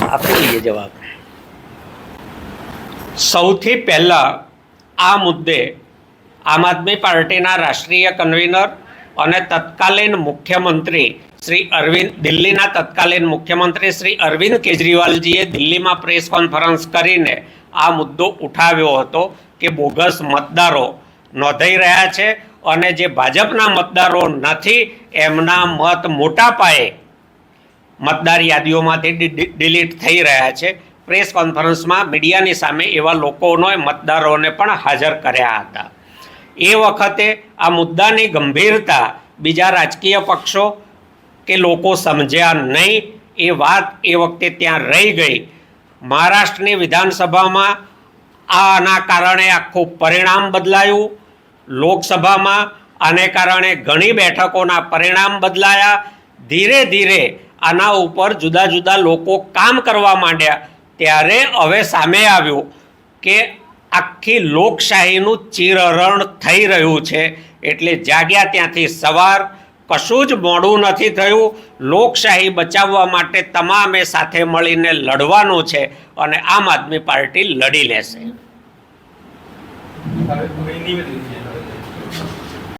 આપી લઈએ જવાબ। સૌથી પહેલાં આ મુદ્દે આમ આદમી પાર્ટીના રાષ્ટ્રીય કન્વીનર અને તત્કાલીન મુખ્યમંત્રી શ્રી દિલ્હીના તત્કાલીન મુખ્યમંત્રી શ્રી અરવિંદ કેજરીવાલજીએ દિલ્હીમાં પ્રેસ કોન્ફરન્સ કરીને આ મુદ્દો ઉઠાવ્યો હતો કે બોગસ મતદારો નોંધાઈ રહ્યા છે અને જે ભાજપના મતદારો નથી એમના મત મોટા પાયે મતદાર યાદીઓમાંથી ડિલીટ થઈ રહ્યા છે। પ્રેસ કોન્ફરન્સમાં મીડિયાની સામે એવા લોકોનો મતદારોને પણ હાજર કર્યા હતા। એ વખતે આ મુદ્દાની ગંભીરતા બીજા રાજકીય પક્ષો કે લોકો સમજ્યા નહીં। એ વાત એ વખતે ત્યાં રહી ગઈ। મહારાષ્ટ્રની વિધાનસભામાં આના કારણે આખું પરિણામ બદલાયું। લોકસભામાં આને કારણે ઘણી બેઠકોના પરિણામ બદલાયા। ધીરે ધીરે આના ઉપર જુદા જુદા લોકો કામ કરવા માંડ્યા ત્યારે હવે સામે આવ્યું કે આખી લોકશાહીનું ચીરહરણ થઈ રહ્યું છે। એટલે જાગ્યા ત્યાંથી સવાર। કશું જ મોડું નથી થયું। લોકશાહી બચાવવા માટે તમામે સાથે મળીને લડવાનું છે અને આમ આદમી પાર્ટી લડી લેશે।